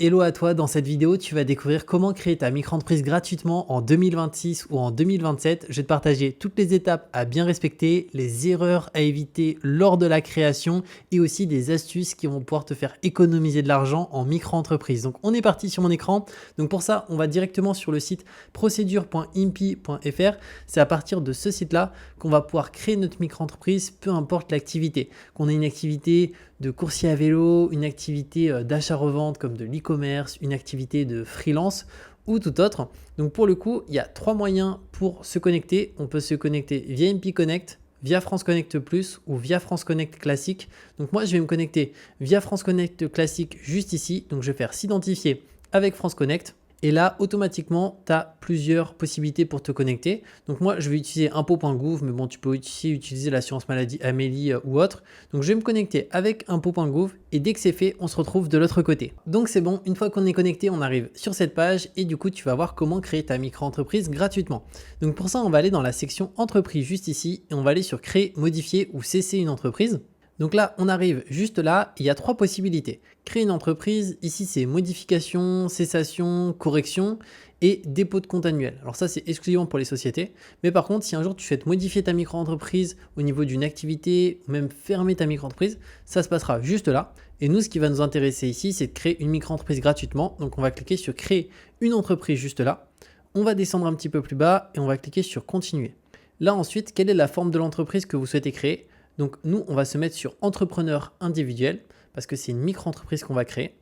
hello à toi, dans cette vidéo, tu vas découvrir comment créer ta micro-entreprise gratuitement en 2026 ou en 2027. Je vais te partager toutes les étapes à bien respecter, les erreurs à éviter lors de la création et aussi des astuces qui vont pouvoir te faire économiser de l'argent en micro-entreprise. Donc on est parti sur mon écran. Donc pour ça, on va directement sur le site procedure.impi.fr. C'est à partir de ce site-là qu'on va pouvoir créer notre micro-entreprise, peu importe l'activité. Qu'on ait une activité de coursier à vélo, une activité d'achat-revente comme de l'e-commerce, une activité de freelance ou tout autre. Donc pour le coup, il y a 3 moyens pour se connecter. On peut se connecter via MP Connect, via France Connect Plus ou via France Connect Classique. Donc moi, je vais me connecter via France Connect Classique juste ici. Donc je vais faire s'identifier avec France Connect. Et là, automatiquement, tu as plusieurs possibilités pour te connecter. Donc moi, je vais utiliser impôt.gouv, mais bon, tu peux aussi utiliser l'assurance maladie Amélie ou autre. Donc je vais me connecter avec impôt.gouv et dès que c'est fait, on se retrouve de l'autre côté. Donc c'est bon, une fois qu'on est connecté, on arrive sur cette page et du coup, tu vas voir comment créer ta micro-entreprise gratuitement. Donc pour ça, on va aller dans la section entreprise juste ici et on va aller sur créer, modifier ou cesser une entreprise. Donc là, on arrive juste là, il y a 3 possibilités. Créer une entreprise, ici c'est modification, cessation, correction et dépôt de compte annuel. Alors ça, c'est exclusivement pour les sociétés. Mais par contre, si un jour tu souhaites modifier ta micro-entreprise au niveau d'une activité ou même fermer ta micro-entreprise, ça se passera juste là. Et nous, ce qui va nous intéresser ici, c'est de créer une micro-entreprise gratuitement. Donc on va cliquer sur créer une entreprise juste là. On va descendre un petit peu plus bas et on va cliquer sur continuer. Là ensuite, quelle est la forme de l'entreprise que vous souhaitez créer ? Donc nous, on va se mettre sur entrepreneur individuel parce que c'est une micro-entreprise qu'on va créer.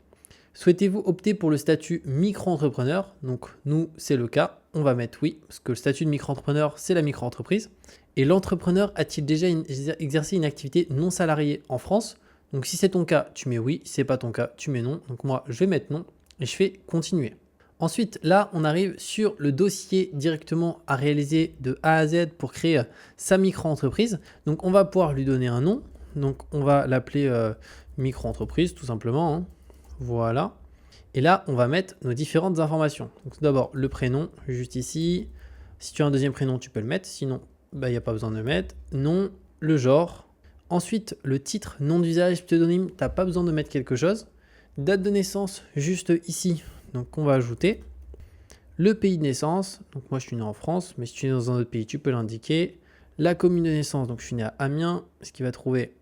Souhaitez-vous opter pour le statut micro-entrepreneur? Donc nous, c'est le cas. On va mettre oui parce que le statut de micro-entrepreneur, c'est la micro-entreprise. Et l'entrepreneur a-t-il déjà exercé une activité non salariée en France? Donc si c'est ton cas, tu mets oui. Si c'est pas ton cas, tu mets non. Donc moi, je vais mettre non et je fais continuer. Ensuite, là, on arrive sur le dossier directement à réaliser de A à Z pour créer sa micro-entreprise. Donc, on va pouvoir lui donner un nom. Donc, on va l'appeler micro-entreprise tout simplement. Hein. Voilà. Et là, on va mettre nos différentes informations. Donc, tout d'abord, le prénom, juste ici. Si tu as un deuxième prénom, tu peux le mettre. Sinon, il n'y a pas besoin de le mettre. Nom, le genre. Ensuite, le titre, nom d'usage, pseudonyme, tu n'as pas besoin de mettre quelque chose. Date de naissance, juste ici. Donc on va ajouter le pays de naissance. Donc moi je suis né en France, mais si tu es dans un autre pays, tu peux l'indiquer. La commune de naissance, donc je suis né à Amiens, ce qui va trouver.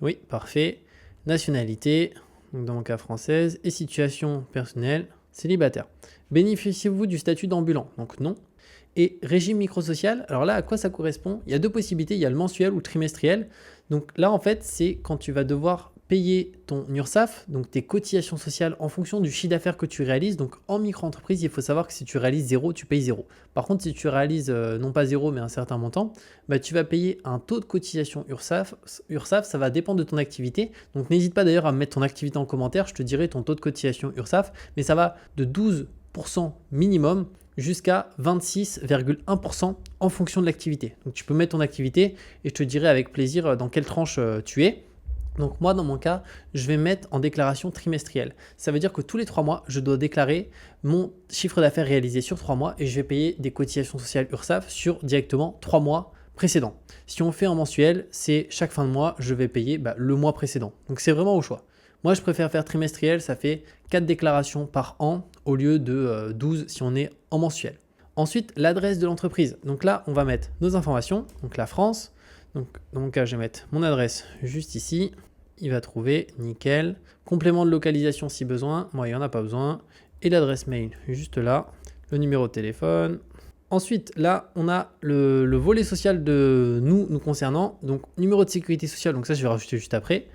Oui, parfait. Nationalité, donc dans mon cas française. Et situation personnelle, célibataire. Bénéficiez-vous du statut d'ambulant? Donc non. Et régime microsocial, alors là, à quoi ça correspond? Il y a 2 possibilités, il y a le mensuel ou le trimestriel. Donc là, en fait, c'est quand tu vas devoir payer ton URSSAF, donc tes cotisations sociales en fonction du chiffre d'affaires que tu réalises. Donc en micro-entreprise, il faut savoir que si tu réalises 0, tu payes 0. Par contre, si tu réalises non pas 0, mais un certain montant, tu vas payer un taux de cotisation URSSAF. URSSAF, ça va dépendre de ton activité. Donc n'hésite pas d'ailleurs à mettre ton activité en commentaire, je te dirai ton taux de cotisation URSSAF, mais ça va de 12% minimum jusqu'à 26,1% en fonction de l'activité. Donc tu peux mettre ton activité et je te dirai avec plaisir dans quelle tranche tu es. Donc moi, dans mon cas, je vais mettre en déclaration trimestrielle. Ça veut dire que tous les 3 mois, je dois déclarer mon chiffre d'affaires réalisé sur 3 mois et je vais payer des cotisations sociales URSSAF sur directement 3 mois précédents. Si on fait en mensuel, c'est chaque fin de mois, je vais payer le mois précédent. Donc c'est vraiment au choix. Moi, je préfère faire trimestriel, ça fait 4 déclarations par an au lieu de 12 si on est en mensuel. Ensuite, l'adresse de l'entreprise. Donc là, on va mettre nos informations, donc la France. Donc dans mon cas, je vais mettre mon adresse juste ici. Il va trouver, nickel. Complément de localisation si besoin. Moi, il n'y en a pas besoin. Et l'adresse mail juste là. Le numéro de téléphone. Ensuite, là, on a le volet social de nous concernant. Donc, numéro de sécurité sociale. Donc ça, je vais rajouter juste après.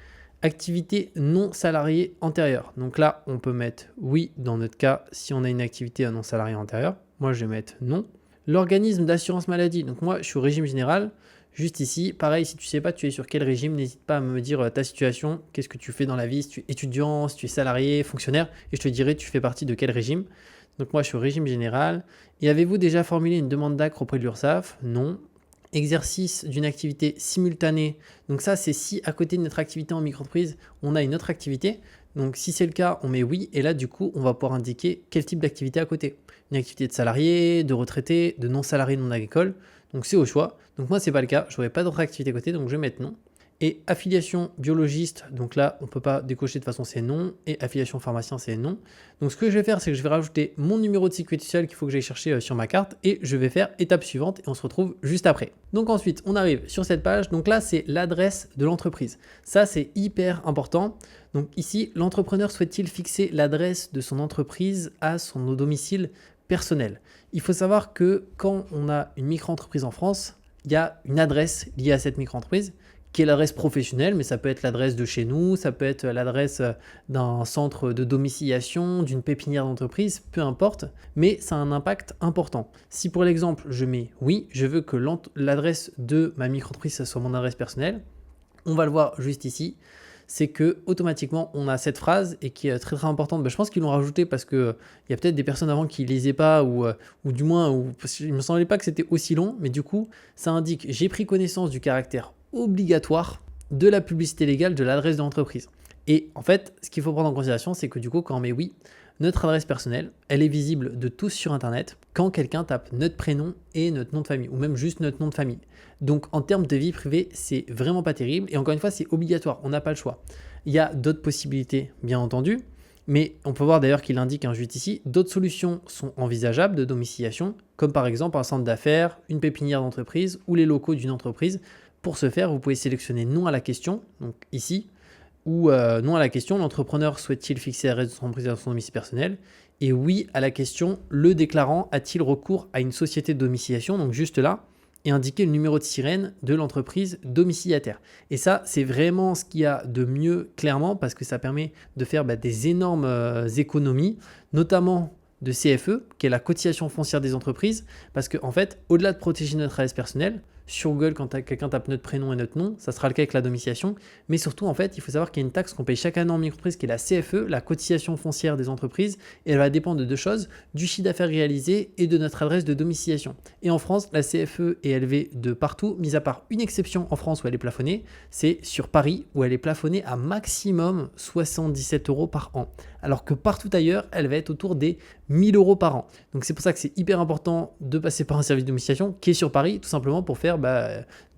Activité non salariée antérieure. Donc là, on peut mettre oui dans notre cas si on a une activité non salariée antérieure. Moi, je vais mettre non. L'organisme d'assurance maladie. Donc moi, je suis au régime général. Juste ici, pareil, si tu ne sais pas tu es sur quel régime, n'hésite pas à me dire ta situation, qu'est-ce que tu fais dans la vie, si tu es étudiant, si tu es salarié, fonctionnaire, et je te dirai tu fais partie de quel régime. Donc moi je suis au régime général. Et avez-vous déjà formulé une demande d'ACRE auprès de l'URSSAF? Non. Exercice d'une activité simultanée. Donc ça c'est si à côté de notre activité en micro-entreprise, on a une autre activité. Donc si c'est le cas, on met oui, et là du coup on va pouvoir indiquer quel type d'activité à côté. Une activité de salarié, de retraité, de non salarié non agricole. Donc c'est au choix. Donc moi, c'est pas le cas. Je n'aurai pas d'autre activité à côté, donc je vais mettre non. Et affiliation biologiste, donc là, on ne peut pas décocher de façon c'est non. Et affiliation pharmacien, c'est non. Donc ce que je vais faire, c'est que je vais rajouter mon numéro de sécurité sociale qu'il faut que j'aille chercher sur ma carte. Et je vais faire étape suivante et on se retrouve juste après. Donc ensuite, on arrive sur cette page. Donc là, c'est l'adresse de l'entreprise. Ça, c'est hyper important. Donc ici, l'entrepreneur souhaite-t-il fixer l'adresse de son entreprise à son domicile personnel? Il faut savoir que quand on a une micro-entreprise en France, il y a une adresse liée à cette micro-entreprise qui est l'adresse professionnelle, mais ça peut être l'adresse de chez nous, ça peut être l'adresse d'un centre de domiciliation, d'une pépinière d'entreprise, peu importe, mais ça a un impact important. Si pour l'exemple, je mets oui, je veux que l'adresse de ma micro-entreprise soit mon adresse personnelle, on va le voir juste ici, c'est que automatiquement on a cette phrase et qui est très très importante. Je pense qu'ils l'ont rajouté parce que il y a peut-être des personnes avant qui ne lisaient pas ou du moins il me semblait pas que c'était aussi long, mais du coup ça indique j'ai pris connaissance du caractère obligatoire de la publicité légale de l'adresse de l'entreprise. Et en fait, ce qu'il faut prendre en considération, c'est que du coup, quand on met oui, notre adresse personnelle, elle est visible de tous sur Internet quand quelqu'un tape notre prénom et notre nom de famille, ou même juste notre nom de famille. Donc en termes de vie privée, c'est vraiment pas terrible. Et encore une fois, c'est obligatoire, on n'a pas le choix. Il y a d'autres possibilités, bien entendu, mais on peut voir d'ailleurs qu'il indique juste ici, d'autres solutions sont envisageables de domiciliation, comme par exemple un centre d'affaires, une pépinière d'entreprise ou les locaux d'une entreprise. Pour ce faire, vous pouvez sélectionner non à la question, donc ici, ou non à la question, l'entrepreneur souhaite-t-il fixer l'adresse de son entreprise à son domicile personnel? Et oui à la question, le déclarant a-t-il recours à une société de domiciliation, donc juste là, et indiquer le numéro de sirène de l'entreprise domiciliataire. Et ça, c'est vraiment ce qu'il y a de mieux, clairement, parce que ça permet de faire des énormes économies, notamment de CFE, qui est la cotisation foncière des entreprises, parce qu'en fait, au-delà de protéger notre adresse personnelle, sur Google, quand quelqu'un tape notre prénom et notre nom, ça sera le cas avec la domiciliation, mais surtout, en fait, il faut savoir qu'il y a une taxe qu'on paye chaque année en micro-entreprise qui est la CFE, la cotisation foncière des entreprises, et elle va dépendre de deux choses, du chiffre d'affaires réalisé et de notre adresse de domiciliation. Et en France, la CFE est élevée de partout, mis à part une exception en France où elle est plafonnée, c'est sur Paris, où elle est plafonnée à maximum 77 € par an. Alors que partout ailleurs, elle va être autour des 1000 € par an. Donc c'est pour ça que c'est hyper important de passer par un service de domiciliation qui est sur Paris, tout simplement pour faire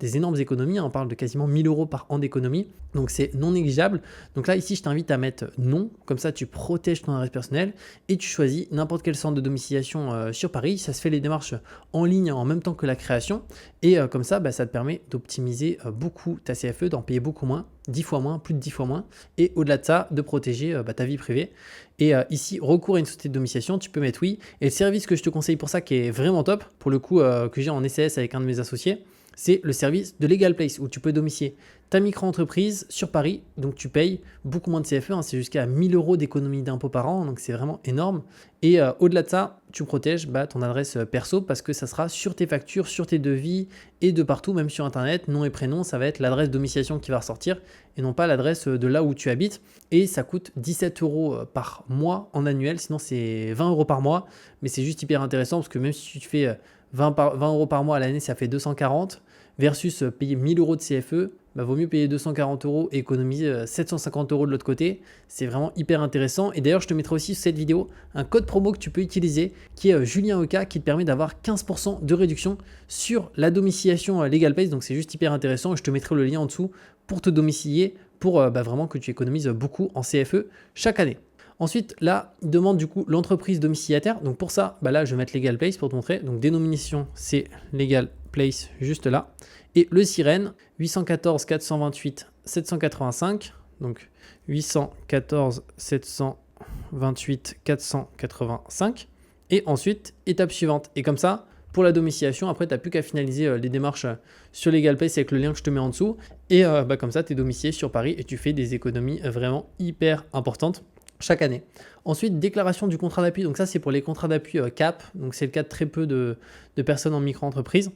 des énormes économies. On parle de quasiment 1000 € par an d'économie, donc c'est non négligeable. Donc là, ici, je t'invite à mettre non, comme ça tu protèges ton adresse personnelle et tu choisis n'importe quel centre de domiciliation sur Paris. Ça se fait les démarches en ligne en même temps que la création et comme ça, ça te permet d'optimiser beaucoup ta CFE, d'en payer beaucoup moins, 10 fois moins, plus de 10 fois moins, et au-delà de ça, de protéger ta vie privée. Et ici, recours à une société de domiciliation, tu peux mettre oui. Et le service que je te conseille pour ça, qui est vraiment top, pour le coup, que j'ai en SCS avec un de mes associés, c'est le service de Legal Place, où tu peux domicilier ta micro-entreprise sur Paris. Donc tu payes beaucoup moins de CFE, c'est jusqu'à 1000 € d'économie d'impôt par an, donc c'est vraiment énorme. Et au-delà de ça, tu protèges ton adresse perso parce que ça sera sur tes factures, sur tes devis et de partout, même sur Internet, nom et prénom, ça va être l'adresse domiciliation qui va ressortir et non pas l'adresse de là où tu habites. Et ça coûte 17 € par mois en annuel, sinon c'est 20 € par mois, mais c'est juste hyper intéressant parce que même si tu fais 20 € par mois à l'année, ça fait 240 versus payer 1000 € de CFE, vaut mieux payer 240 € et économiser 750 € de l'autre côté. C'est vraiment hyper intéressant. Et d'ailleurs, je te mettrai aussi sur cette vidéo un code promo que tu peux utiliser qui est Julien Oka qui te permet d'avoir 15% de réduction sur la domiciliation Legal Place. Donc c'est juste hyper intéressant. Je te mettrai le lien en dessous pour te domicilier pour vraiment que tu économises beaucoup en CFE chaque année. Ensuite, là, il demande du coup l'entreprise domiciliataire. Donc pour ça, là, je vais mettre Legal Place pour te montrer. Donc dénomination, c'est Legal Place juste là. Et le sirène, 814 428 785. Donc 814 728 485. Et ensuite, étape suivante. Et comme ça, pour la domiciliation, après, tu n'as plus qu'à finaliser les démarches sur Legal Place avec le lien que je te mets en dessous. Et comme ça, tu es domicilié sur Paris et tu fais des économies vraiment hyper importantes chaque année. Ensuite, déclaration du contrat d'appui. Donc ça, c'est pour les contrats d'appui CAP. Donc c'est le cas de très peu de personnes en micro-entreprise.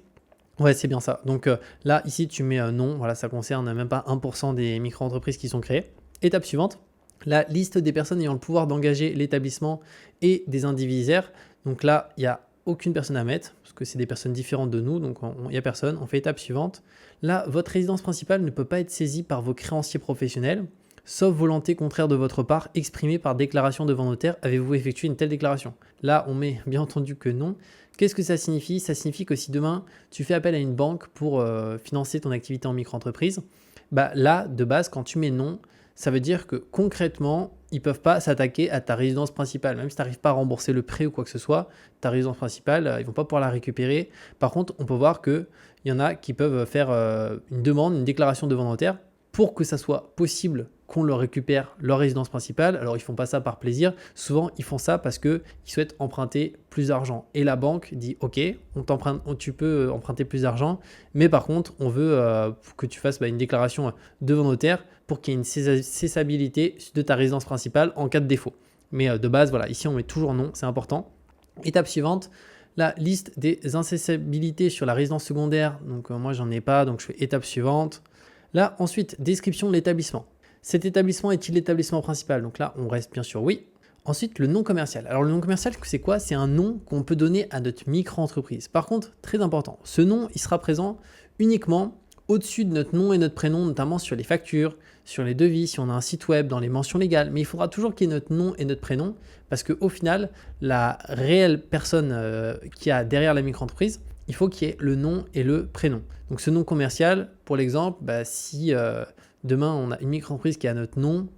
Ouais, c'est bien ça. Donc là, ici, tu mets non. Voilà, ça concerne même pas 1% des micro-entreprises qui sont créées. Étape suivante, la liste des personnes ayant le pouvoir d'engager l'établissement et des indivisaires. Donc là, il n'y a aucune personne à mettre parce que c'est des personnes différentes de nous. Donc il n'y a personne. On fait étape suivante. Là, votre résidence principale ne peut pas être saisie par vos créanciers professionnels, sauf volonté contraire de votre part exprimée par déclaration devant notaire. Avez-vous effectué une telle déclaration? Là, on met bien entendu que non. Qu'est-ce que ça signifie? Ça signifie que si demain, tu fais appel à une banque pour financer ton activité en micro-entreprise, bah là, de base, quand tu mets non, ça veut dire que concrètement, ils ne peuvent pas s'attaquer à ta résidence principale. Même si tu n'arrives pas à rembourser le prêt ou quoi que ce soit, ta résidence principale, ils ne vont pas pouvoir la récupérer. Par contre, on peut voir qu'il y en a qui peuvent faire une demande, une déclaration devant notaire pour que ça soit possible qu'on leur récupère leur résidence principale. Alors, ils ne font pas ça par plaisir. Souvent, ils font ça parce qu'ils souhaitent emprunter plus d'argent. Et la banque dit, OK, tu peux emprunter plus d'argent, mais par contre, on veut que tu fasses une déclaration devant notaire pour qu'il y ait une cessabilité de ta résidence principale en cas de défaut. Mais de base, voilà, ici, on met toujours non, c'est important. Étape suivante, la liste des incessabilités sur la résidence secondaire. Donc, moi, j'en ai pas, donc je fais étape suivante. Là, ensuite, description de l'établissement. Cet établissement est-il l'établissement principal? Donc là, on reste bien sûr oui. Ensuite, le nom commercial. Alors, le nom commercial, c'est quoi? C'est un nom qu'on peut donner à notre micro-entreprise. Par contre, très important, ce nom, il sera présent uniquement au-dessus de notre nom et notre prénom, notamment sur les factures, sur les devis, si on a un site web, dans les mentions légales. Mais il faudra toujours qu'il y ait notre nom et notre prénom parce qu'au final, la réelle personne qui a derrière la micro-entreprise, il faut qu'il y ait le nom et le prénom. Donc ce nom commercial, pour l'exemple, si demain on a une micro-entreprise qui a notre nom,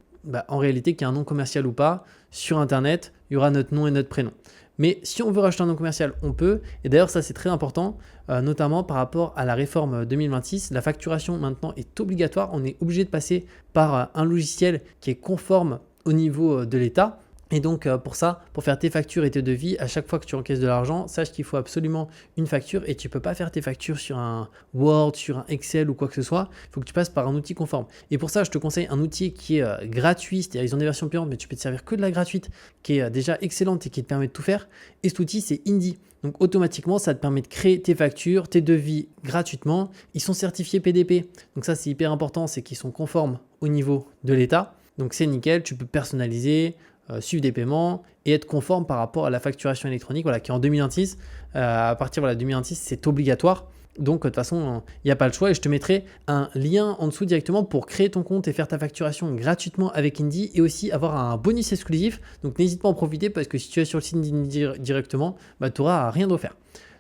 en réalité, qu'il y ait un nom commercial ou pas, sur Internet, il y aura notre nom et notre prénom. Mais si on veut rajouter un nom commercial, on peut. Et d'ailleurs, ça c'est très important, notamment par rapport à la réforme 2026. La facturation maintenant est obligatoire. On est obligé de passer par un logiciel qui est conforme au niveau de l'État. Et donc pour ça, pour faire tes factures et tes devis, à chaque fois que tu encaisses de l'argent, sache qu'il faut absolument une facture et tu ne peux pas faire tes factures sur un Word, sur un Excel ou quoi que ce soit. Il faut que tu passes par un outil conforme. Et pour ça, je te conseille un outil qui est gratuit, c'est-à-dire ils ont des versions payantes, mais tu peux te servir que de la gratuite, qui est déjà excellente et qui te permet de tout faire. Et cet outil, c'est Indy. Donc automatiquement, ça te permet de créer tes factures, tes devis gratuitement. Ils sont certifiés PDP. Donc ça, c'est hyper important, c'est qu'ils sont conformes au niveau de l'État. Donc c'est nickel, tu peux personnaliser, suivre des paiements et être conforme par rapport à la facturation électronique qui est en 2026. À partir de 2026, c'est obligatoire. Donc de toute façon, il n'y a pas le choix et je te mettrai un lien en dessous directement pour créer ton compte et faire ta facturation gratuitement avec Indy et aussi avoir un bonus exclusif. Donc n'hésite pas à en profiter parce que si tu es sur le site d'Indy directement, tu n'auras rien offert.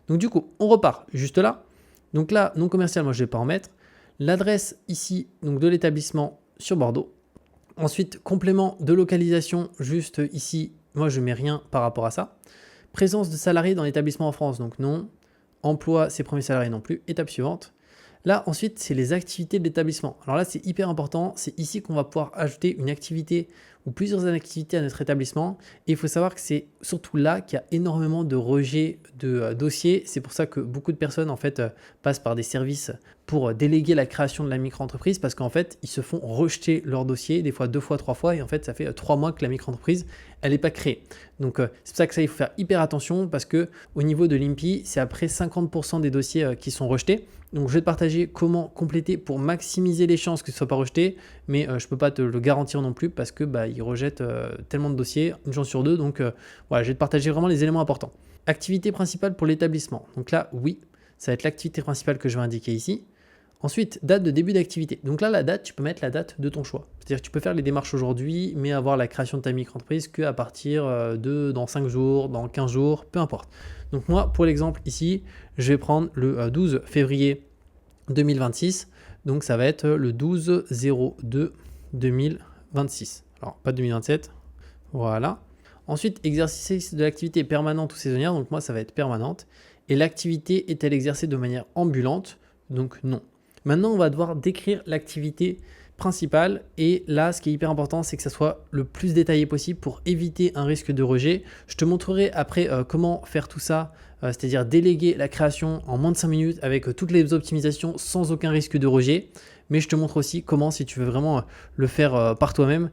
Donc du coup, on repart juste là. Donc là, nom commercial, moi je ne vais pas en mettre. L'adresse ici donc de l'établissement sur Bordeaux. Ensuite, complément de localisation, juste ici, moi je ne mets rien par rapport à ça. Présence de salariés dans l'établissement en France, donc non. Emploi ses premiers salariés non plus. Étape suivante. Là, ensuite, c'est les activités de l'établissement. Alors là, c'est hyper important. C'est ici qu'on va pouvoir ajouter une activité ou plusieurs activités à notre établissement. Et il faut savoir que c'est surtout là qu'il y a énormément de rejets de dossiers. C'est pour ça que beaucoup de personnes en fait passent par des services pour déléguer la création de la micro-entreprise parce qu'en fait, ils se font rejeter leur dossier, des fois 2 fois, 3 fois. Et en fait, ça fait 3 mois que la micro-entreprise, elle n'est pas créée. Donc, c'est pour ça que ça, il faut faire hyper attention parce qu'au niveau de l'INPI, c'est après 50% des dossiers qui sont rejetés. Donc, je vais te partager comment compléter pour maximiser les chances que ce ne soit pas rejeté, mais je ne peux pas te le garantir non plus parce que ils rejettent tellement de dossiers, une chance sur 2. Donc, voilà, je vais te partager vraiment les éléments importants. Activité principale pour l'établissement. Donc là, oui, ça va être l'activité principale que je vais indiquer ici. Ensuite, date de début d'activité. Donc là, la date, tu peux mettre la date de ton choix. C'est-à-dire que tu peux faire les démarches aujourd'hui, mais avoir la création de ta micro-entreprise qu'à partir de dans 5 jours, dans 15 jours, peu importe. Donc moi, pour l'exemple ici, je vais prendre le 12 février 2026. Donc ça va être le 12/02/2026. Alors, pas 2027. Voilà. Ensuite, exercice de l'activité permanente ou saisonnière. Donc moi, ça va être permanente. Et l'activité est-elle exercée de manière ambulante? Donc non. Maintenant, on va devoir décrire l'activité principale et là, ce qui est hyper important, c'est que ça soit le plus détaillé possible pour éviter un risque de rejet. Je te montrerai après comment faire tout ça, c'est-à-dire déléguer la création en moins de 5 minutes avec toutes les optimisations sans aucun risque de rejet. Mais je te montre aussi comment, si tu veux vraiment le faire par toi-même,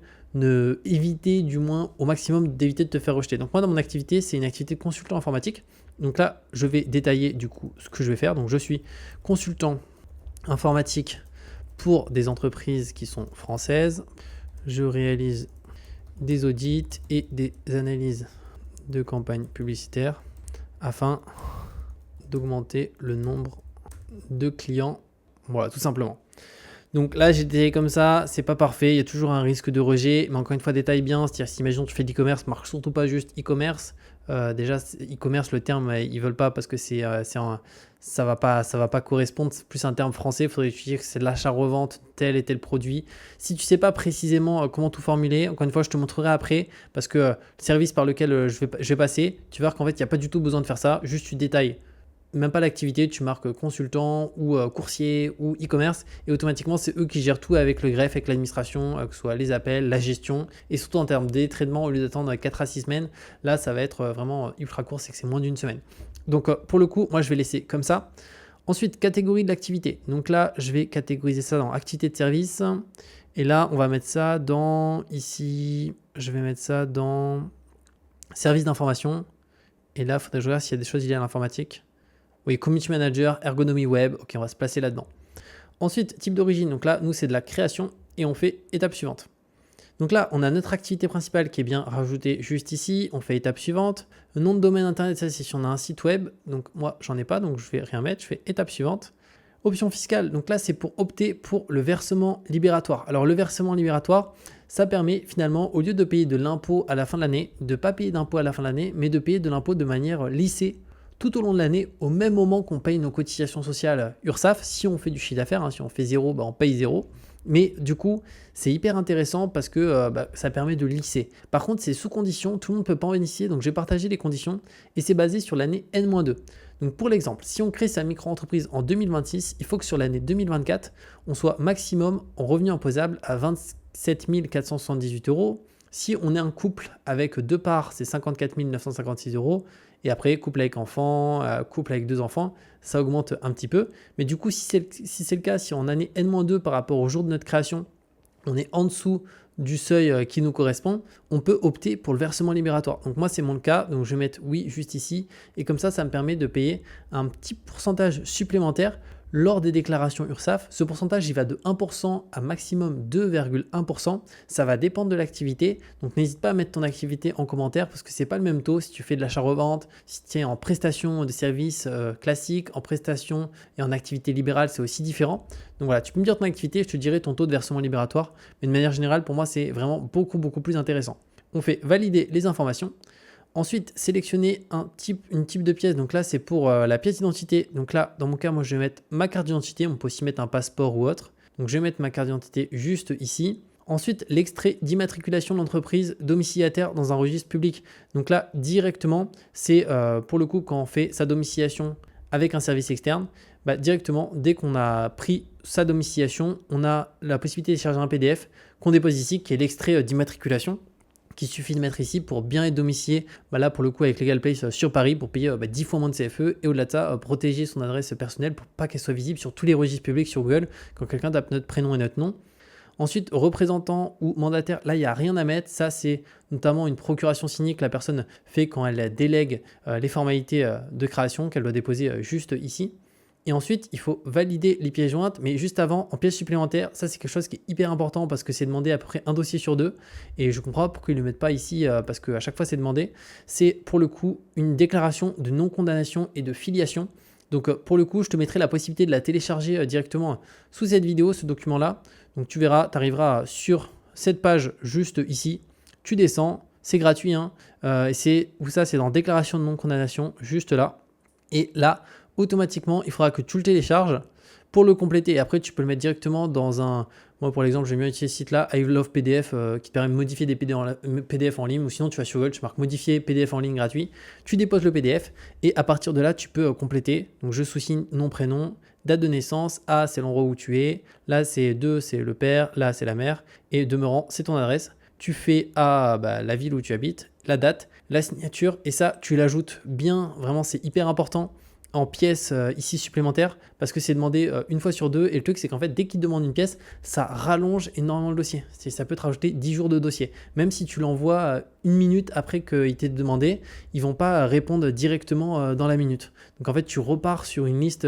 éviter du moins au maximum d'éviter de te faire rejeter. Donc moi, dans mon activité, c'est une activité de consultant informatique. Donc là, je vais détailler du coup ce que je vais faire. Donc je suis consultant informatique pour des entreprises qui sont françaises. Je réalise des audits et des analyses de campagnes publicitaires afin d'augmenter le nombre de clients. Voilà, tout simplement. Donc là, j'ai détaillé comme ça, c'est pas parfait, il y a toujours un risque de rejet, mais encore une fois, détaille bien, c'est-à-dire si imaginons tu fais de l'e-commerce, marque surtout pas juste e-commerce. Déjà, e-commerce, le terme, ils veulent pas parce que ça va pas correspondre, c'est plus un terme français, il faudrait utiliser que c'est de l'achat-revente, tel et tel produit. Si tu sais pas précisément comment tout formuler, encore une fois, je te montrerai après, parce que le service par lequel je vais passer, tu vas voir qu'en fait, il n'y a pas du tout besoin de faire ça, juste tu détailles même pas l'activité, tu marques consultant ou coursier ou e-commerce et automatiquement c'est eux qui gèrent tout avec le greffe, avec l'administration, que ce soit les appels, la gestion et surtout en termes des traitements au lieu d'attendre 4 à 6 semaines, là ça va être vraiment ultra court, c'est que c'est moins d'une semaine. Donc pour le coup, moi je vais laisser comme ça. Ensuite, catégorie de l'activité. Donc là, je vais catégoriser ça dans activité de service et là on va mettre ça dans ici, je vais mettre ça dans service d'information et là il faudrait que je regarde s'il y a des choses liées à l'informatique. Oui, community manager, ergonomie web. Ok, on va se placer là-dedans. Ensuite, type d'origine. Donc là, nous, c'est de la création et on fait étape suivante. Donc là, on a notre activité principale qui est bien rajoutée juste ici. On fait étape suivante. Le nom de domaine internet, ça, c'est si on a un site web. Donc moi, j'en ai pas, donc je vais rien mettre. Je fais étape suivante. Option fiscale. Donc là, c'est pour opter pour le versement libératoire. Alors le versement libératoire, ça permet finalement, au lieu de payer de l'impôt à la fin de l'année, de ne pas payer d'impôt à la fin de l'année, mais de payer de l'impôt de manière lissée tout au long de l'année, au même moment qu'on paye nos cotisations sociales URSSAF. Si on fait du chiffre d'affaires, si on fait zéro, on paye zéro. Mais du coup, c'est hyper intéressant parce que ça permet de lisser. Par contre, c'est sous condition, tout le monde ne peut pas en bénéficier. Donc, j'ai partagé les conditions et c'est basé sur l'année N-2. Donc, pour l'exemple, si on crée sa micro-entreprise en 2026, il faut que sur l'année 2024, on soit maximum en revenu imposable à 27 478 euros. Si on est un couple avec 2 parts, c'est 54 956 euros. Et après, couple avec enfant, couple avec 2 enfants, ça augmente un petit peu. Mais du coup, si c'est le cas, si en année N-2 par rapport au jour de notre création, on est en dessous du seuil qui nous correspond, on peut opter pour le versement libératoire. Donc moi, c'est mon cas, donc je vais mettre oui juste ici. Et comme ça me permet de payer un petit pourcentage supplémentaire lors des déclarations URSSAF. Ce pourcentage, il va de 1% à maximum 2,1%. Ça va dépendre de l'activité. Donc, n'hésite pas à mettre ton activité en commentaire parce que ce n'est pas le même taux si tu fais de l'achat-revente, si tu es en prestation de services classiques, en prestation et en activité libérale, c'est aussi différent. Donc voilà, tu peux me dire ton activité, je te dirai ton taux de versement libératoire. Mais de manière générale, pour moi, c'est vraiment beaucoup plus intéressant. On fait valider les informations. Ensuite, sélectionner une type de pièce. Donc là, c'est pour la pièce d'identité. Donc là, dans mon cas, moi, je vais mettre ma carte d'identité. On peut aussi mettre un passeport ou autre. Donc, je vais mettre ma carte d'identité juste ici. Ensuite, l'extrait d'immatriculation de l'entreprise domiciliataire dans un registre public. Donc là, directement, c'est pour le coup, quand on fait sa domiciliation avec un service externe, directement, dès qu'on a pris sa domiciliation, on a la possibilité de charger un PDF qu'on dépose ici, qui est l'extrait d'immatriculation, qu'il suffit de mettre ici pour bien être domicilié, là pour le coup avec Legal Place sur Paris pour payer 10 fois moins de CFE et au-delà de ça, protéger son adresse personnelle pour pas qu'elle soit visible sur tous les registres publics sur Google quand quelqu'un tape notre prénom et notre nom. Ensuite, représentant ou mandataire, là il n'y a rien à mettre, ça c'est notamment une procuration signée que la personne fait quand elle délègue les formalités de création qu'elle doit déposer juste ici. Et ensuite, il faut valider les pièces jointes, mais juste avant, en pièces supplémentaires, ça c'est quelque chose qui est hyper important parce que c'est demandé à peu près un dossier sur 2. Et je comprends pas pourquoi ils ne le mettent pas ici parce qu'à chaque fois c'est demandé. C'est pour le coup une déclaration de non-condamnation et de filiation. Donc pour le coup, je te mettrai la possibilité de la télécharger directement sous cette vidéo, ce document-là. Donc tu verras, tu arriveras sur cette page juste ici. Tu descends, c'est gratuit. Et c'est dans déclaration de non-condamnation, juste là. Et là, automatiquement, il faudra que tu le télécharges pour le compléter. Et après, tu peux le mettre directement dans un... Moi, pour l'exemple, j'aime bien utiliser ce site-là, I Love PDF, qui te permet de modifier des PDF en ligne. Ou sinon, tu vas sur Google, tu marques modifier PDF en ligne gratuit. Tu déposes le PDF et à partir de là, tu peux compléter. Donc, je sous-signe nom, prénom, date de naissance. A, c'est l'endroit où tu es. Là, c'est 2, c'est le père. Là, c'est la mère. Et demeurant, c'est ton adresse. Tu fais A, la ville où tu habites, la date, la signature. Et ça, tu l'ajoutes bien. Vraiment, c'est hyper important en pièces ici supplémentaires parce que c'est demandé une fois sur 2 et le truc c'est qu'en fait dès qu'il te demande une pièce ça rallonge énormément le dossier, ça peut te rajouter 10 jours de dossier, même si tu l'envoies une minute après qu'il t'ait demandé, ils vont pas répondre directement dans la minute, donc en fait tu repars sur une liste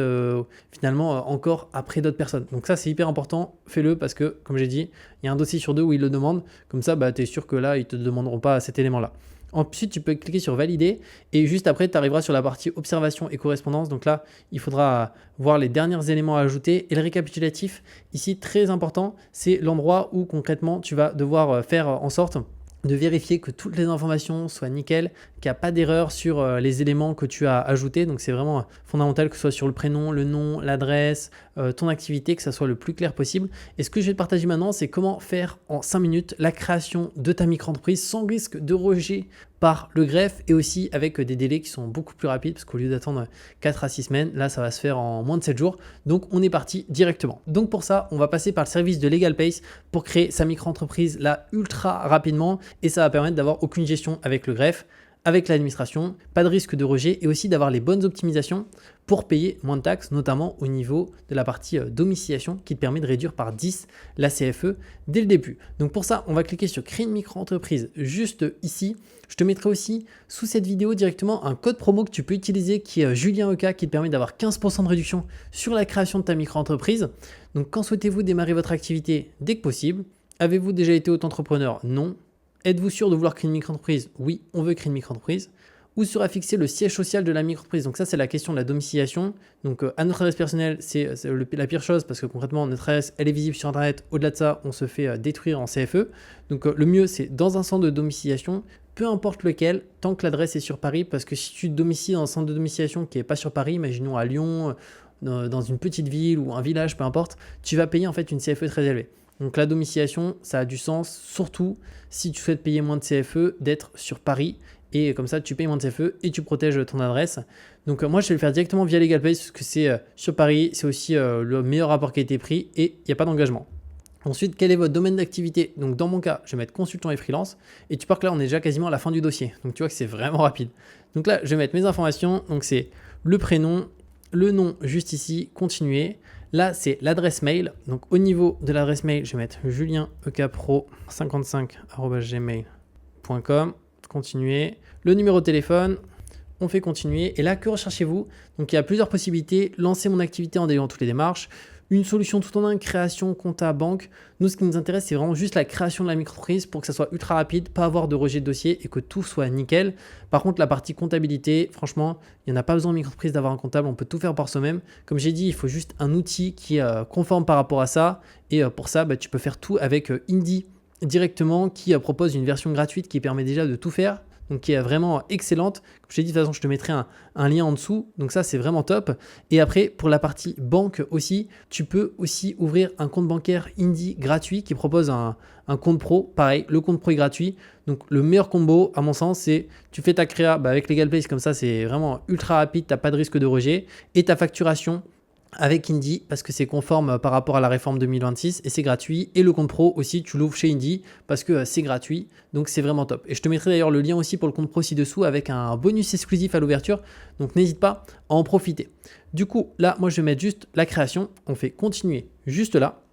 finalement encore après d'autres personnes, donc ça c'est hyper important, fais-le parce que comme j'ai dit il y a un dossier sur 2 où ils le demandent, comme ça tu es sûr que là ils te demanderont pas cet élément là. Ensuite, tu peux cliquer sur valider et juste après, tu arriveras sur la partie observation et correspondance. Donc là, il faudra voir les derniers éléments à ajouter et le récapitulatif. Ici, très important, c'est l'endroit où concrètement, tu vas devoir faire en sorte de vérifier que toutes les informations soient nickel, qu'il n'y a pas d'erreur sur les éléments que tu as ajoutés. Donc, c'est vraiment fondamental que ce soit sur le prénom, le nom, l'adresse, ton activité, que ça soit le plus clair possible. Et ce que je vais te partager maintenant, c'est comment faire en 5 minutes la création de ta micro-entreprise sans risque de rejet par le greffe et aussi avec des délais qui sont beaucoup plus rapides parce qu'au lieu d'attendre 4 à 6 semaines, là, ça va se faire en moins de 7 jours. Donc, on est parti directement. Donc, pour ça, on va passer par le service de LegalPace pour créer sa micro-entreprise là ultra rapidement et ça va permettre d'avoir aucune gestion avec le greffe, avec l'administration, pas de risque de rejet et aussi d'avoir les bonnes optimisations pour payer moins de taxes, notamment au niveau de la partie domiciliation qui te permet de réduire par 10 la CFE dès le début. Donc pour ça, on va cliquer sur créer une micro-entreprise juste ici. Je te mettrai aussi sous cette vidéo directement un code promo que tu peux utiliser qui est Julien EK qui te permet d'avoir 15% de réduction sur la création de ta micro-entreprise. Donc quand souhaitez-vous démarrer votre activité dès que possible? Avez-vous déjà été auto-entrepreneur? Non. Êtes-vous sûr de vouloir créer une micro-entreprise? Oui, on veut créer une micro-entreprise. Où sera fixé le siège social de la micro-entreprise? Donc ça, c'est la question de la domiciliation. Donc à notre adresse personnelle, c'est la pire chose parce que concrètement, notre adresse, elle est visible sur Internet. Au-delà de ça, on se fait détruire en CFE. Donc le mieux, c'est dans un centre de domiciliation, peu importe lequel, tant que l'adresse est sur Paris. Parce que si tu te domicilies dans un centre de domiciliation qui n'est pas sur Paris, imaginons à Lyon, dans une petite ville ou un village, peu importe, tu vas payer en fait une CFE très élevée. Donc la domiciliation, ça a du sens, surtout si tu souhaites payer moins de CFE, d'être sur Paris. Et comme ça, tu payes moins de CFE et tu protèges ton adresse. Donc moi, je vais le faire directement via LegalPace parce que c'est sur Paris. C'est aussi le meilleur rapport qualité-prix et il n'y a pas d'engagement. Ensuite, quel est votre domaine d'activité? Donc dans mon cas, je vais mettre consultant et freelance. Et tu vois que là, on est déjà quasiment à la fin du dossier. Donc tu vois que c'est vraiment rapide. Donc là, je vais mettre mes informations. Donc c'est le prénom, le nom juste ici, continuer. Là, c'est l'adresse mail. Donc, au niveau de l'adresse mail, je vais mettre julienekpro55@gmail.com. Continuer. Le numéro de téléphone, on fait continuer. Et là, que recherchez-vous? Donc, il y a plusieurs possibilités. Lancer mon activité en déléguant toutes les démarches. Une solution tout en un, création, compta, banque. Nous, ce qui nous intéresse, c'est vraiment juste la création de la micro-entreprise pour que ça soit ultra rapide, pas avoir de rejet de dossier et que tout soit nickel. Par contre, la partie comptabilité, franchement, il n'y en a pas besoin en micro-entreprise d'avoir un comptable, on peut tout faire par soi-même. Comme j'ai dit, il faut juste un outil qui est conforme par rapport à ça. Et pour ça, tu peux faire tout avec Indy directement qui propose une version gratuite qui permet déjà de tout faire. Donc qui est vraiment excellente. Comme je t'ai dit, de toute façon, je te mettrai un lien en dessous. Donc ça, c'est vraiment top. Et après, pour la partie banque aussi, tu peux aussi ouvrir un compte bancaire Indy gratuit qui propose un compte pro. Pareil, le compte pro est gratuit. Donc le meilleur combo, à mon sens, c'est tu fais ta créa avec LegalPace, comme ça, c'est vraiment ultra rapide, tu n'as pas de risque de rejet. Et ta facturation avec Indy parce que c'est conforme par rapport à la réforme 2026 et c'est gratuit. Et le compte pro aussi, tu l'ouvres chez Indy parce que c'est gratuit. Donc c'est vraiment top. Et je te mettrai d'ailleurs le lien aussi pour le compte pro ci-dessous avec un bonus exclusif à l'ouverture. Donc n'hésite pas à en profiter. Du coup, là, moi je vais mettre juste la création. On fait continuer juste là.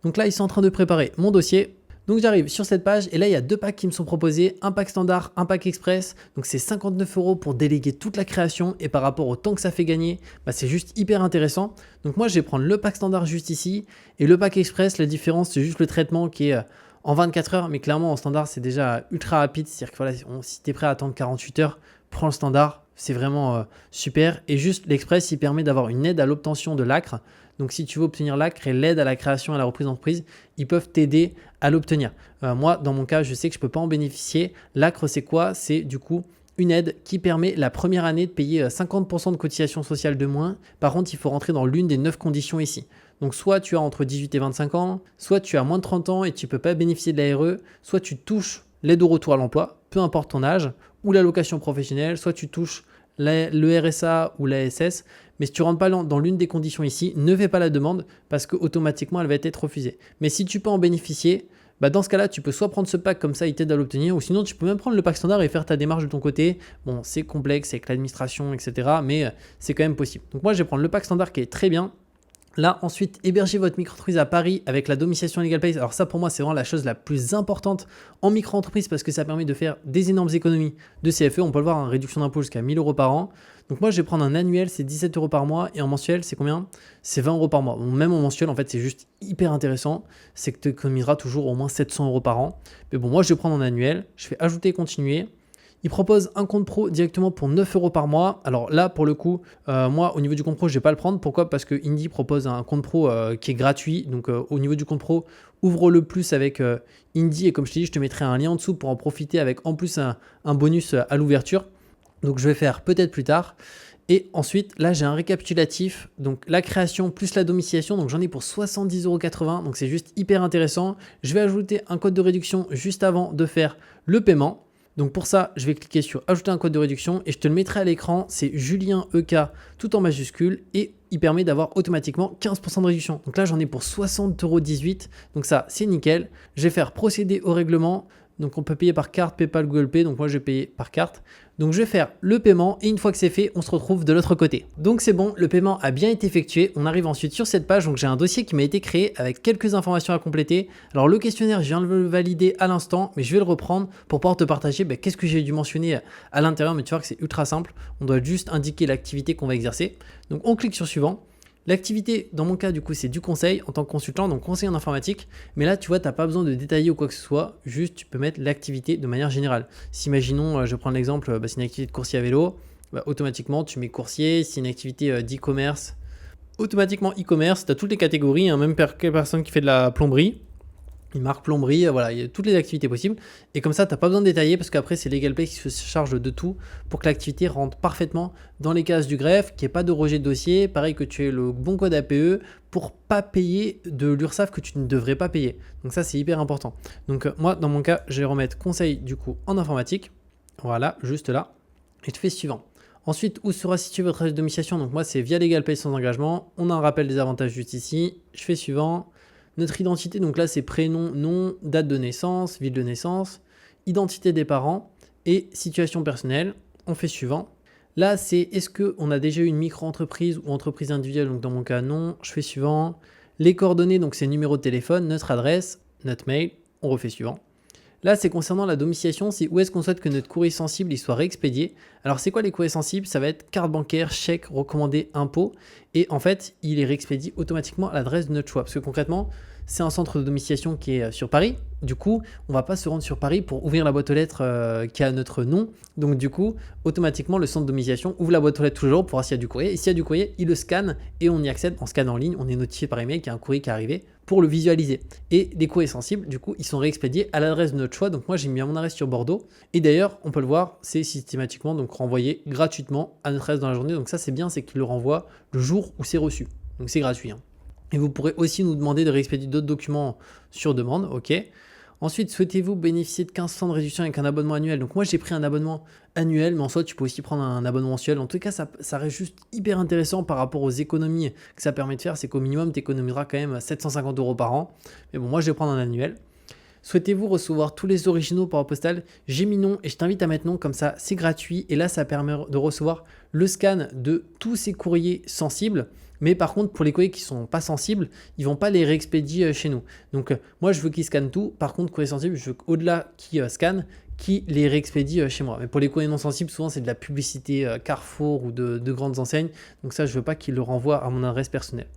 Donc là, ils sont en train de préparer mon dossier. Donc j'arrive sur cette page et là il y a 2 packs qui me sont proposés, un pack standard, un pack express. Donc c'est 59 € pour déléguer toute la création et par rapport au temps que ça fait gagner, c'est juste hyper intéressant. Donc moi je vais prendre le pack standard juste ici et le pack express, la différence c'est juste le traitement qui est en 24 heures, mais clairement en standard c'est déjà ultra rapide. C'est-à-dire que voilà, si tu es prêt à attendre 48 heures, prends le standard, c'est vraiment super. Et juste l'express il permet d'avoir une aide à l'obtention de l'ACRE. Donc, si tu veux obtenir l'ACRE et l'aide à la création et à la reprise d'entreprise, ils peuvent t'aider à l'obtenir. Moi, dans mon cas, je sais que je ne peux pas en bénéficier. L'ACRE, c'est quoi? C'est du coup une aide qui permet la première année de payer 50% de cotisation sociale de moins. Par contre, il faut rentrer dans l'une des 9 conditions ici. Donc, soit tu as entre 18 et 25 ans, soit tu as moins de 30 ans et tu ne peux pas bénéficier de la RE, soit tu touches l'aide au retour à l'emploi, peu importe ton âge, ou l'allocation professionnelle, soit tu touches le RSA ou l'ASS. Mais si tu ne rentres pas dans l'une des conditions ici, ne fais pas la demande parce qu'automatiquement, elle va être refusée. Mais si tu peux en bénéficier, dans ce cas-là, tu peux soit prendre ce pack comme ça, il t'aide à l'obtenir, ou sinon tu peux même prendre le pack standard et faire ta démarche de ton côté. Bon, c'est complexe avec l'administration, etc. Mais c'est quand même possible. Donc moi, je vais prendre le pack standard qui est très bien. Là, ensuite, héberger votre micro-entreprise à Paris avec la domiciliation LegalPace. Alors ça, pour moi, c'est vraiment la chose la plus importante en micro-entreprise parce que ça permet de faire des énormes économies de CFE. On peut le voir, réduction d'impôt jusqu'à 1 000 € par an. Donc moi, je vais prendre un annuel, c'est 17 € par mois. Et en mensuel, c'est combien? C'est 20 € par mois. Bon, même en mensuel, en fait, c'est juste hyper intéressant. C'est que tu économiseras toujours au moins 700 € par an. Mais bon, moi, je vais prendre en annuel. Je fais ajouter, continuer. Il propose un compte pro directement pour 9 euros par mois. Alors là, pour le coup, moi, au niveau du compte pro, je ne vais pas le prendre. Pourquoi? Parce que Indie propose un compte pro qui est gratuit. Donc, au niveau du compte pro, ouvre-le plus avec Indie. Et comme je t'ai dit, je te mettrai un lien en dessous pour en profiter avec en plus un bonus à l'ouverture. Donc, je vais faire peut-être plus tard. Et ensuite, là, j'ai un récapitulatif. Donc, la création plus la domiciliation. Donc, j'en ai pour 70,80 €. Donc, c'est juste hyper intéressant. Je vais ajouter un code de réduction juste avant de faire le paiement. Donc pour ça, je vais cliquer sur ajouter un code de réduction et je te le mettrai à l'écran. C'est Julien EK tout en majuscule et il permet d'avoir automatiquement 15% de réduction. Donc là, j'en ai pour 60,18 €. Donc ça, c'est nickel. Je vais faire procéder au règlement. Donc on peut payer par carte, PayPal, Google Pay. Donc moi, je vais payer par carte. Donc je vais faire le paiement et une fois que c'est fait, on se retrouve de l'autre côté. Donc c'est bon, le paiement a bien été effectué. On arrive ensuite sur cette page. Donc j'ai un dossier qui m'a été créé avec quelques informations à compléter. Alors le questionnaire, je viens de le valider à l'instant, mais je vais le reprendre pour pouvoir te partager qu'est-ce que j'ai dû mentionner à l'intérieur. Mais tu vois que c'est ultra simple. On doit juste indiquer l'activité qu'on va exercer. Donc on clique sur suivant. L'activité, dans mon cas, du coup, c'est du conseil en tant que consultant, donc conseil en informatique. Mais là, tu vois, tu n'as pas besoin de détailler ou quoi que ce soit. Juste, tu peux mettre l'activité de manière générale. Si, imaginons, je prends l'exemple, c'est une activité de coursier à vélo. Automatiquement, tu mets coursier. Si c'est une activité d'e-commerce, automatiquement e-commerce. Tu as toutes les catégories, même personne qui fait de la plomberie. Il marque plomberie, voilà, il y a toutes les activités possibles. Et comme ça, tu n'as pas besoin de détailler parce qu'après, c'est LegalPay qui se charge de tout pour que l'activité rentre parfaitement dans les cases du greffe, qu'il n'y ait pas de rejet de dossier. Pareil que tu aies le bon code APE pour pas payer de l'URSSAF que tu ne devrais pas payer. Donc ça, c'est hyper important. Donc moi, dans mon cas, je vais remettre conseil du coup en informatique. Voilà, juste là. Et je fais suivant. Ensuite, où sera située votre adresse de domiciliation? Donc moi, c'est via LegalPay sans engagement. On a un rappel des avantages juste ici. Je fais suivant. Notre identité, donc là c'est prénom, nom, date de naissance, ville de naissance, identité des parents et situation personnelle. On fait suivant. Là c'est est-ce qu'on a déjà eu une micro-entreprise ou entreprise individuelle, donc dans mon cas non. Je fais suivant. Les coordonnées, donc c'est numéro de téléphone, notre adresse, notre mail. On refait suivant. Là, c'est concernant la domiciliation, c'est où est-ce qu'on souhaite que notre courrier sensible il soit réexpédié. Alors, c'est quoi les courriers sensibles? Ça va être carte bancaire, chèque, recommandé, impôt. Et en fait, il est réexpédié automatiquement à l'adresse de notre choix. Parce que concrètement, c'est un centre de domiciliation qui est sur Paris. Du coup, on ne va pas se rendre sur Paris pour ouvrir la boîte aux lettres qui a notre nom. Donc, du coup, automatiquement, le centre de domiciliation ouvre la boîte aux lettres tous les jours pour voir s'il y a du courrier. Et s'il y a du courrier, il le scanne et on y accède en scan en ligne. On est notifié par email qu'il y a un courrier qui est arrivé pour le visualiser. Et les courriers sensibles, du coup, ils sont réexpédiés à l'adresse de notre choix. Donc moi, j'ai mis à mon adresse sur Bordeaux. Et d'ailleurs, on peut le voir, c'est systématiquement donc renvoyé gratuitement à notre adresse dans la journée. Donc ça, c'est bien, c'est qu'il le renvoie le jour où c'est reçu. Donc c'est gratuit. Et vous pourrez aussi nous demander de réexpédier d'autres documents sur demande. OK. Ensuite, souhaitez-vous bénéficier de 15% de réduction avec un abonnement annuel? Donc moi, j'ai pris un abonnement annuel, mais en soi, tu peux aussi prendre un abonnement mensuel. En tout cas, ça reste juste hyper intéressant par rapport aux économies que ça permet de faire. C'est qu'au minimum, tu économiseras quand même 750 € par an. Mais bon, moi, je vais prendre un annuel. Souhaitez-vous recevoir tous les originaux par postal? J'ai mis non et je t'invite à mettre non, comme ça, c'est gratuit. Et là, ça permet de recevoir le scan de tous ces courriers sensibles. Mais par contre, pour les courriers qui ne sont pas sensibles, ils ne vont pas les réexpédier chez nous. Donc, moi, je veux qu'ils scannent tout. Par contre, courriers sensibles, je veux qu'au-delà qu'ils scannent, qu'ils les réexpédient chez moi. Mais pour les courriers non sensibles, souvent, c'est de la publicité Carrefour ou de grandes enseignes. Donc ça, je ne veux pas qu'ils le renvoient à mon adresse personnelle.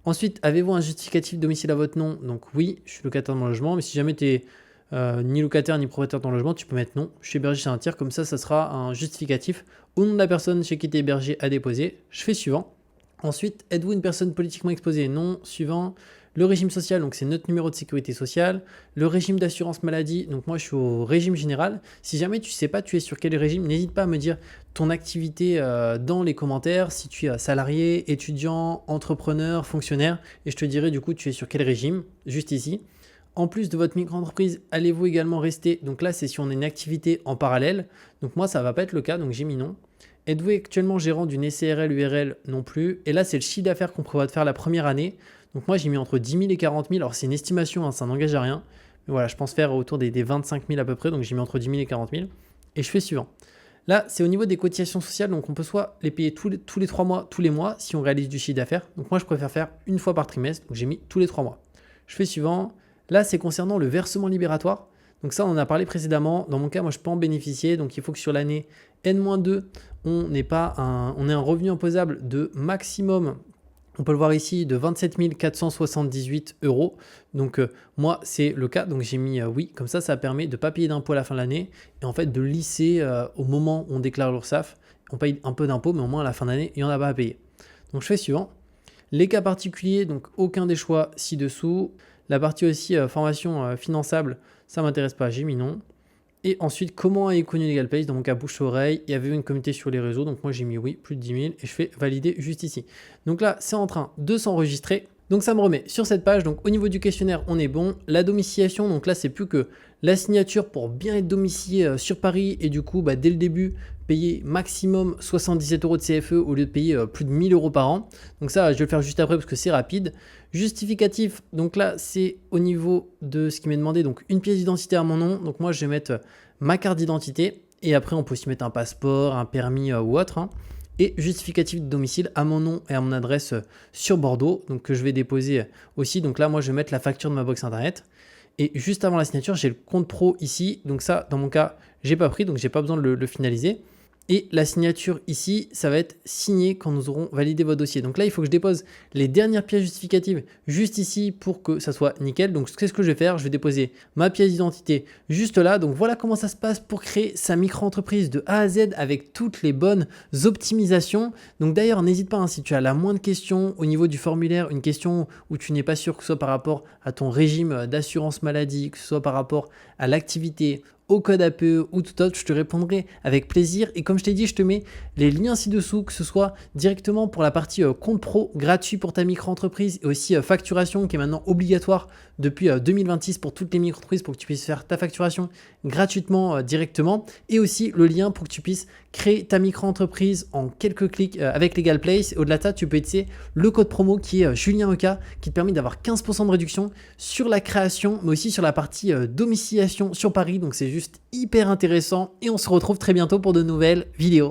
Ensuite, avez-vous un justificatif de domicile à votre nom? Donc oui, je suis locataire de mon logement. Mais si jamais tu es ni locataire ni propriétaire de ton logement, tu peux mettre non. Je suis hébergé chez un tiers. Comme ça sera un justificatif au nom de la personne chez qui tu es hébergé à déposer. Je fais suivant. Ensuite, êtes-vous une personne politiquement exposée? Non. Suivant. Le régime social, donc c'est notre numéro de sécurité sociale. Le régime d'assurance maladie, donc moi je suis au régime général. Si jamais tu ne sais pas tu es sur quel régime, n'hésite pas à me dire ton activité dans les commentaires, si tu es salarié, étudiant, entrepreneur, fonctionnaire, et je te dirai du coup tu es sur quel régime, juste ici. En plus de votre micro-entreprise, allez-vous également rester, donc là c'est si on a une activité en parallèle, donc moi ça ne va pas être le cas, donc j'ai mis non. Êtes-vous actuellement gérant d'une SARL, URL? Non plus. Et là, c'est le chiffre d'affaires qu'on prévoit de faire la première année. Donc moi, j'ai mis entre 10 000 et 40 000. Alors, c'est une estimation, ça n'engage à rien. Mais voilà, je pense faire autour des 25 000 à peu près. Donc, j'ai mis entre 10 000 et 40 000. Et je fais suivant. Là, c'est au niveau des cotisations sociales. Donc, on peut soit les payer tous les 3 mois, tous les mois, si on réalise du chiffre d'affaires. Donc, moi, je préfère faire une fois par trimestre. Donc, j'ai mis tous les 3 mois. Je fais suivant. Là, c'est concernant le versement libératoire. Donc ça, on en a parlé précédemment. Dans mon cas, moi, je peux en bénéficier. Donc, il faut que sur l'année N-2, on ait un revenu imposable de maximum On peut le voir ici de 27 478 €. Donc moi, c'est le cas. Donc j'ai mis oui. Comme ça permet de ne pas payer d'impôts à la fin de l'année et en fait de lisser au moment où on déclare l'URSSAF. On paye un peu d'impôts, mais au moins à la fin d'année, il n'y en a pas à payer. Donc je fais suivant. Les cas particuliers, donc aucun des choix ci-dessous. La partie aussi formation finançable, ça ne m'intéresse pas, j'ai mis non. Et ensuite, comment a connu LegalPlace? Dans mon cas, bouche-oreille. Il y avait une communauté sur les réseaux. Donc moi, j'ai mis oui, plus de 10 000. Et je fais valider juste ici. Donc là, c'est en train de s'enregistrer. Donc ça me remet sur cette page. Donc au niveau du questionnaire, on est bon. La domiciliation, donc là, c'est plus que la signature pour bien être domicilié sur Paris. Et du coup, dès le début, payer maximum 77 € de CFE au lieu de payer plus de 1 000 € par an. Donc ça, je vais le faire juste après parce que c'est rapide. Justificatif, donc là, c'est au niveau de ce qui m'est demandé. Donc une pièce d'identité à mon nom. Donc moi, je vais mettre ma carte d'identité. Et après, on peut aussi mettre un passeport, un permis ou autre. Et justificatif de domicile à mon nom et à mon adresse sur Bordeaux. Donc que je vais déposer aussi. Donc là, moi, je vais mettre la facture de ma box internet. Et juste avant la signature, j'ai le compte pro ici. Donc ça, dans mon cas, j'ai pas pris. Donc j'ai pas besoin de le finaliser. Et la signature ici, ça va être signé quand nous aurons validé votre dossier. Donc là, il faut que je dépose les dernières pièces justificatives juste ici pour que ça soit nickel. Donc qu'est-ce que je vais faire? Je vais déposer ma pièce d'identité juste là. Donc voilà comment ça se passe pour créer sa micro-entreprise de A à Z avec toutes les bonnes optimisations. Donc d'ailleurs, n'hésite pas, si tu as la moindre question au niveau du formulaire, une question où tu n'es pas sûr, que ce soit par rapport à ton régime d'assurance maladie, que ce soit par rapport à l'activité, au code APE ou tout autre, je te répondrai avec plaisir. Et comme je t'ai dit, je te mets les liens ci-dessous, que ce soit directement pour la partie compte pro gratuit pour ta micro-entreprise et aussi facturation qui est maintenant obligatoire depuis 2026 pour toutes les micro-entreprises pour que tu puisses faire ta facturation gratuitement directement. Et aussi le lien pour que tu puisses créer ta micro-entreprise en quelques clics avec LegalPlace. Au-delà de ça, tu peux utiliser le code promo qui est JulienEK qui te permet d'avoir 15% de réduction sur la création, mais aussi sur la partie domiciliation sur Paris. Donc c'est juste hyper intéressant et on se retrouve très bientôt pour de nouvelles vidéos.